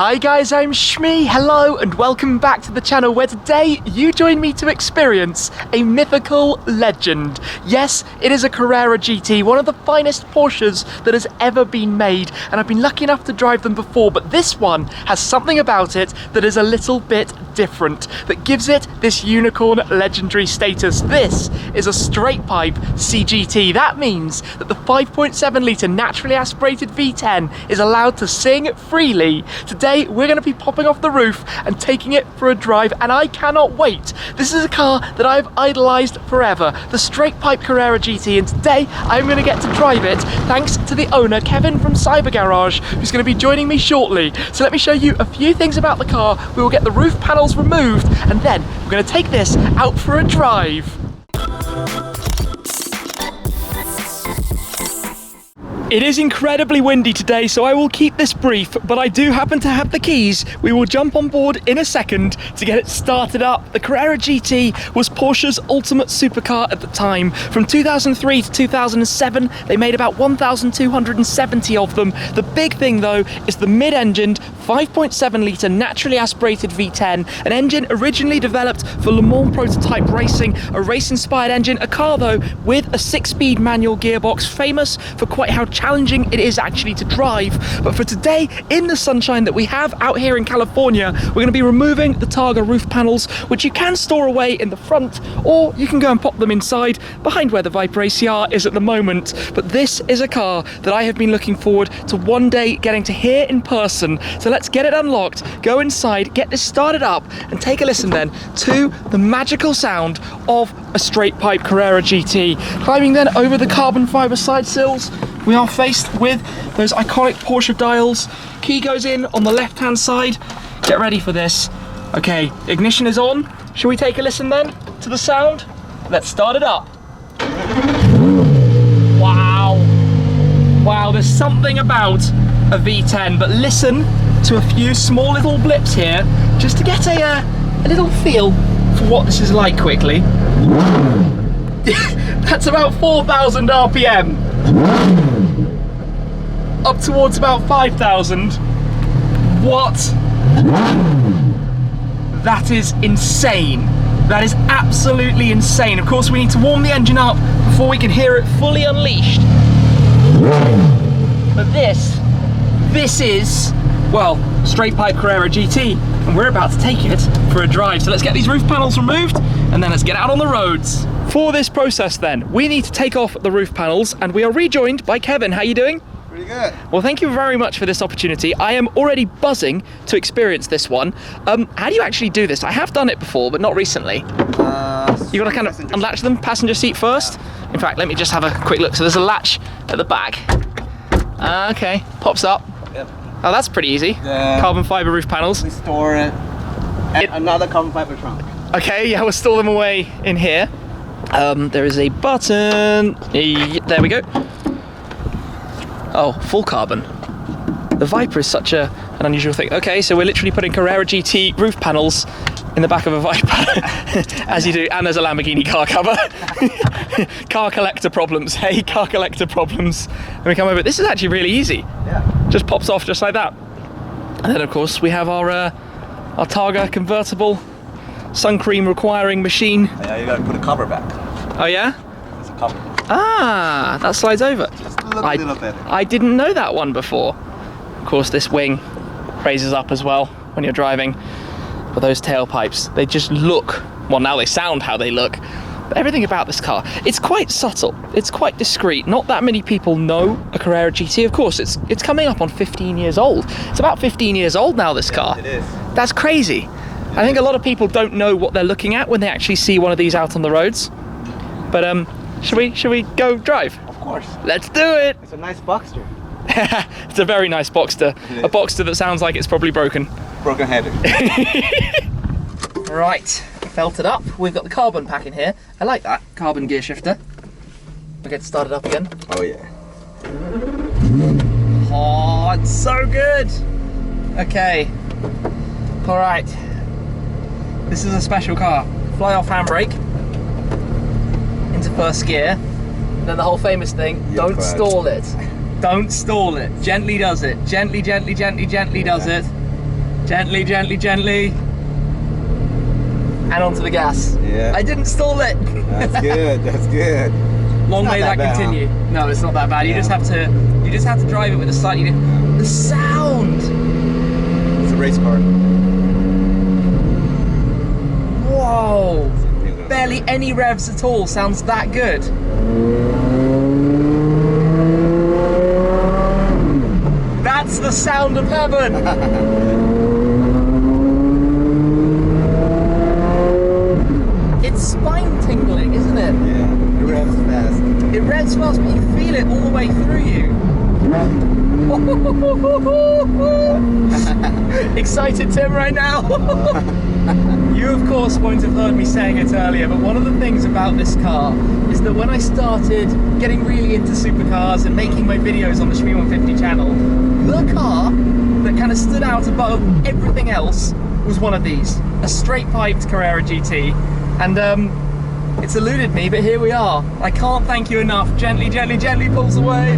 Hi guys, I'm Shmee, hello and welcome back to the channel where today you join me to experience a mythical legend. Yes, it is a Carrera GT, one of the finest Porsches that has ever been made, and I've been lucky enough to drive them before, but this one has something about it that is a little bit different, that gives it this unicorn legendary status. This is a straight pipe CGT. That means that the 5.7 litre naturally aspirated V10 is allowed to sing freely. Today we're going to be popping off the roof and taking it for a drive, and I cannot wait. This is a car that I've idolised forever, the straight pipe Carrera GT, and today I'm going to get to drive it thanks to the owner, Kevin from Cyber.Garage, who's going to be joining me shortly. So let me show you a few things about the car. We will get the roof panels removed and then we're going to take this out for a drive. It is incredibly windy today, so I will keep this brief, but I do happen to have the keys. We will jump on board in a second to get it started up. The Carrera GT was Porsche's ultimate supercar at the time. From 2003 to 2007, they made about 1,270 of them. The big thing though is the mid-engined 5.7 litre naturally aspirated V10, an engine originally developed for Le Mans prototype racing, a race-inspired engine, a car though with a 6-speed manual gearbox, famous for quite how challenging it is actually to drive. But for today, in the sunshine that we have out here in California, we're going to be removing the targa roof panels, which you can store away in the front, or you can go and pop them inside behind where the Viper ACR is at the moment. But this is a car that I have been looking forward to one day getting to hear in person. So let's get it unlocked, go inside, get this started up, and take a listen then to the magical sound of a straight pipe Carrera GT. Climbing then over the carbon fibre side sills, we are faced with those iconic Porsche dials. Key goes in on the left hand side. Get ready for this. Okay, ignition is on. Shall we take a listen then to the sound? Let's start it up. Wow. Wow, there's something about a V10, but listen to a few small little blips here just to get a little feel for what this is like quickly. That's about 4,000 RPM. Up towards about 5,000. What? That is insane. That is absolutely insane. Of course, we need to warm the engine up before we can hear it fully unleashed. But this is, well, straight pipe Carrera GT, and we're about to take it for a drive. So let's get these roof panels removed and then let's get out on the roads. For this process then, we need to take off the roof panels, and we are rejoined by Kevin. How are you doing? Pretty good. Well, thank you very much for this opportunity. I am already buzzing to experience this one. How do you actually do this? I have done it before, but not recently. You gotta kind of unlatch them, passenger seat first. In fact, let me just have a quick look. So there's a latch at the back. Okay, pops up. Yep. Oh, that's pretty easy. Carbon fiber roof panels. We store it. And another carbon fiber trunk. Okay, yeah, we'll store them away in here. There is a button. There we go. Oh, full carbon. The Viper is such an unusual thing. Okay, so we're literally putting Carrera GT roof panels in the back of a Viper, as you do, and there's a Lamborghini car cover. Car collector problems, hey, car collector problems. And we come over, this is actually really easy. Yeah. Just pops off just like that. And then of course we have our Targa convertible, sun cream requiring machine. Yeah, you gotta put a cover back. Oh yeah? There's a cover. Ah, that slides over. Just a little bit. I didn't know that one before. Of course, this wing raises up as well when you're driving. But those tailpipes, they just look, well, now they sound how they look. But everything about this car, it's quite subtle, it's quite discreet. Not that many people know a Carrera GT. Of course, it's coming up on 15 years old. It's about 15 years old now, this car. It is. That's crazy. I think a lot of people don't know what they're looking at when they actually see one of these out on the roads. But should we go drive? Of course. Let's do it. It's a nice Boxster. It's a very nice Boxster. A Boxster that sounds like it's probably broken. Broken headed. Right, felted up. We've got the carbon pack in here. I like that carbon gear shifter. We'll get started up again. Oh yeah. Oh, it's so good. Okay. All right. This is a special car. Fly off handbrake into first gear. Then the whole famous thing, don't stall it. Don't stall it. Gently does it. Gently, gently, gently, gently does it. Gently, gently, gently. And onto the gas. Yeah. I didn't stall it. That's good. That's good. Long It's may not that that bad, continue. huh? No, it's not that bad. You just have to drive it with a slightly. The sound. It's a race car. Whoa. Barely any revs at all. Sounds that good. That's the sound of heaven. It's spine tingling, isn't it? Yeah, it revs fast. It revs fast, but you feel it all the way through you. Excited Tim right now. You of course won't have heard me saying it earlier, but one of the things about this car is that when I started getting really into supercars and making my videos on the Shmee 150 channel, the car that kind of stood out above everything else was one of these, a straight piped Carrera GT. And it's eluded me, but here we are. I can't thank you enough. Gently, gently, gently pulls away. We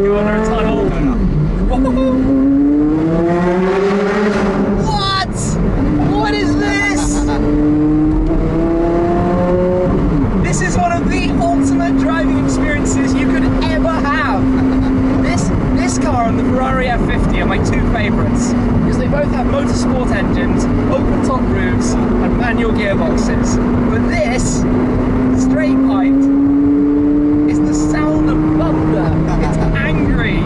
go under a tunnel. What? What is this? This is one of the ultimate driving experiences you could ever have. This car and the Ferrari F50 are my two favourites because they both have motorsport engines, open top roofs and manual gearboxes. But this, straight piped, is the sound of thunder. It's angry.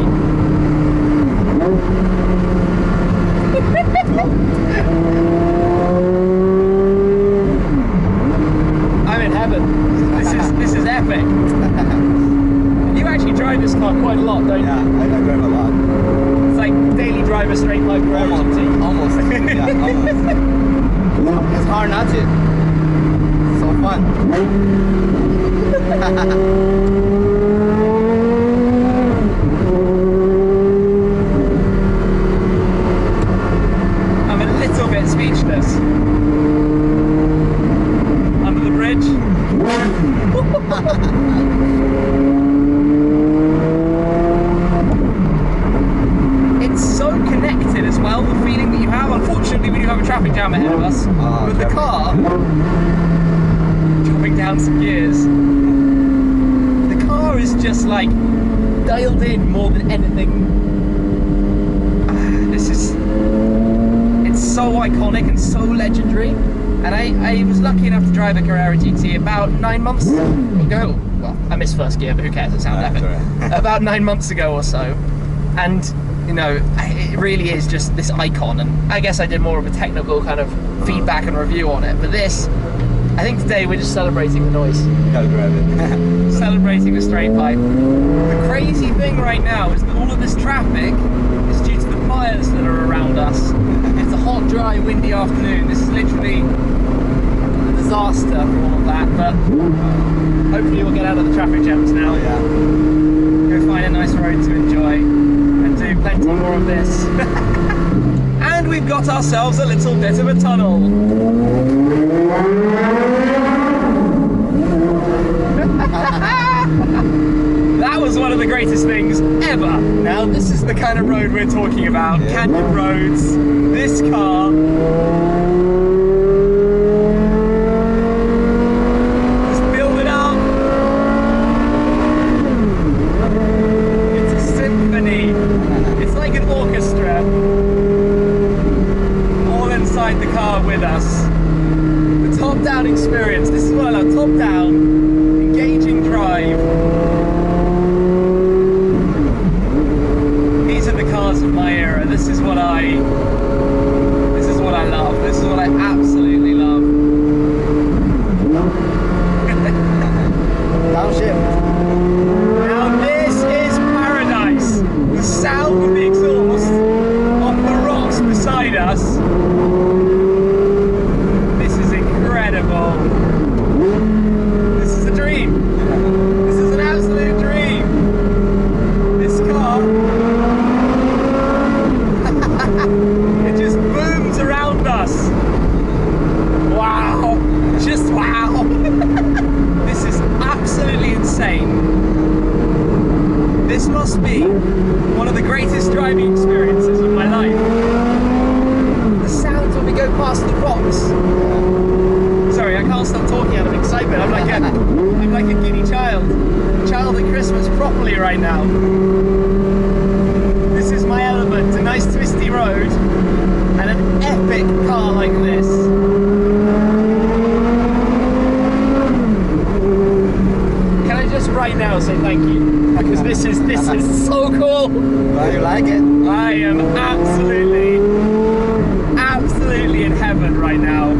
I'm in heaven. This is epic. You actually drive this car quite a lot, don't you? Yeah, I drive a lot. It's like daily driver straight pipe Carrera GT. Almost. Yeah, almost. It's hard not to. It's so fun. I'm a little bit speechless. Under the bridge. It's so connected as well, the feeling that you have. Unfortunately, we do have a traffic jam ahead of us. With the car, dropping down some gears, the car is just like dialed in more than anything. It's so iconic and so legendary. And I was lucky enough to drive a Carrera GT about 9 months ago. Well, I missed first gear, but who cares? It sounds epic. Right. About 9 months ago or so. And, you know, it really is just this icon. And I guess I did more of a technical kind of feedback and review on it. But this, I think today we're just celebrating the noise. You gotta drive it. Celebrating the straight pipe. The crazy thing right now is that all of this traffic is due to the fires that are around us. It's a hot, dry, windy afternoon. This is literally a disaster for all of that, but hopefully we'll get out of the traffic jams now. Yeah. Go find a nice road to enjoy and do plenty more of this. And we've got ourselves a little bit of a tunnel. That was one of the greatest things ever. Now this is the kind of road we're talking about. Yeah. Canyon roads. This car. Let's build it up. It's a symphony. It's like an orchestra. All inside the car with us. The top-down experience. This is what I love. Top-down, engaging drive. These are the cars of my era. This is what I love. This is what I absolutely love. Downshift. Now this is paradise. The sound of the exhaust on the rocks beside us. This is incredible. This is a dream. This is an absolute dream. This car, it just booms around us. life. The sounds when we go past the rocks. Sorry, I can't stop talking out of excitement. I'm like a giddy child. A child at Christmas properly right now. This is my element, a nice twisty road and an epic car like this. Can I just right now say thank you? Because this is so cool. Well, you like it? I am absolutely in heaven right now.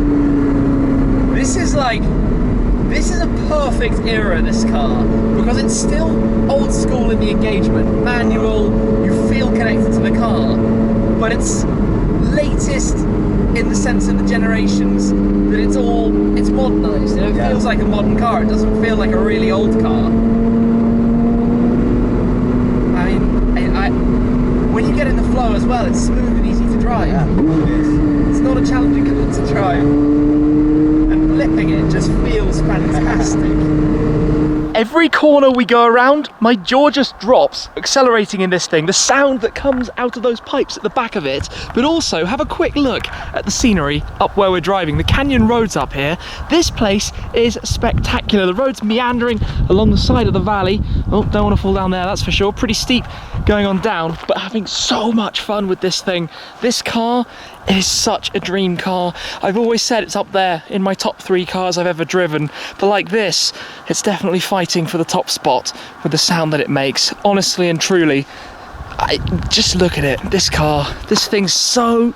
This is a perfect era, this car, because it's still old school in the engagement, manual, you feel connected to the car, but it's latest in the sense of the generations, that it's modernized. It feels like a modern car, it doesn't feel like a really old car. I mean, when you get in the flow as well, it's smooth and easy to drive. Yeah. It's not a challenging car to drive. Flipping it just feels fantastic. Every corner we go around, my jaw just drops, accelerating in this thing. The sound that comes out of those pipes at the back of it, but also have a quick look at the scenery up where we're driving. The canyon roads up here. This place is spectacular. The road's meandering along the side of the valley. Oh, don't want to fall down there, that's for sure. Pretty steep going on down, but having so much fun with this thing. This car is such a dream car. I've always said it's up there in my top 3 cars I've ever driven, but like this, it's definitely fighting for the top spot with the sound that it makes. Honestly and truly, just look at it. This car, this thing's so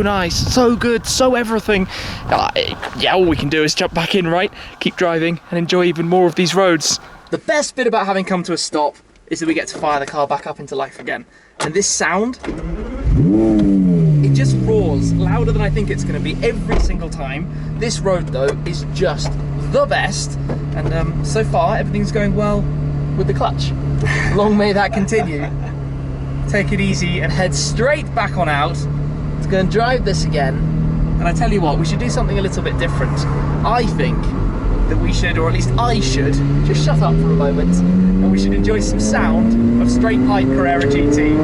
nice, so good, so everything. Yeah, all we can do is jump back in, right? Keep driving and enjoy even more of these roads. The best bit about having come to a stop is that we get to fire the car back up into life again. And this sound, it just roars louder than I think it's going to be every single time. This road though is just the best, and so far everything's going well with the clutch. Long may that continue. Take it easy and head straight back on out to go and drive this again. And I tell you what, we should do something a little bit different. I think that we should, or at least I should, just shut up for a moment and we should enjoy some sound of straight pipe Carrera GT.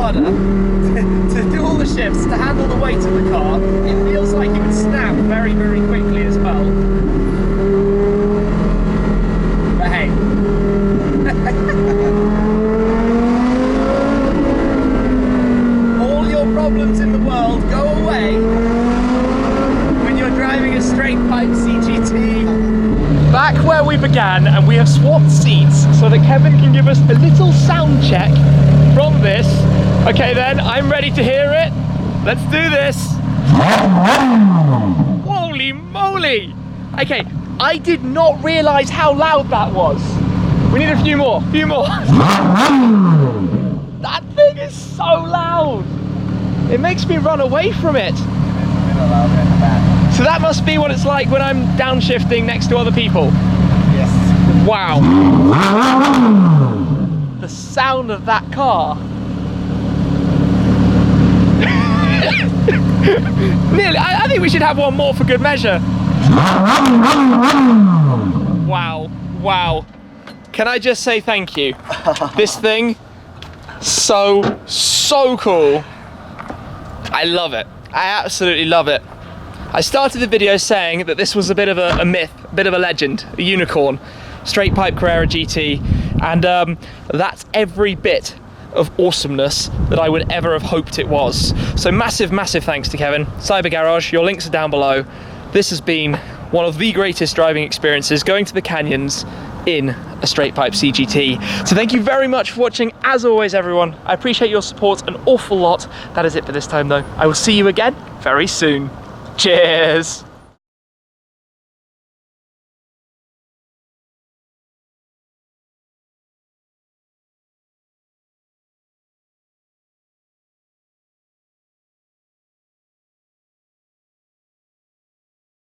To do all the shifts, to handle the weight of the car, it feels like you would snap very, very quickly as well. But hey. All your problems in the world go away when you're driving a straight pipe CGT. Back where we began, and we have swapped seats so that Kevin can give us a little sound check from this. Okay then, I'm ready to hear it. Let's do this. Holy moly! Okay, I did not realise how loud that was. We need a few more, That thing is so loud. It makes me run away from it. So that must be what it's like when I'm downshifting next to other people. Yes. Wow. The sound of that car. Nearly, I think we should have one more for good measure. Wow, wow. Can I just say thank you? This thing, so cool. I love it. I absolutely love it. I started the video saying that this was a bit of a myth bit of a legend, a unicorn, straight pipe Carrera GT, and that's every bit of awesomeness that I would ever have hoped it was. So massive thanks to Kevin. Cyber.Garage, your links are down below. This has been one of the greatest driving experiences, going to the canyons in a straight pipe CGT. So thank you very much for watching. As always, everyone, I appreciate your support an awful lot. That is it for this time though. I will see you again very soon. Cheers.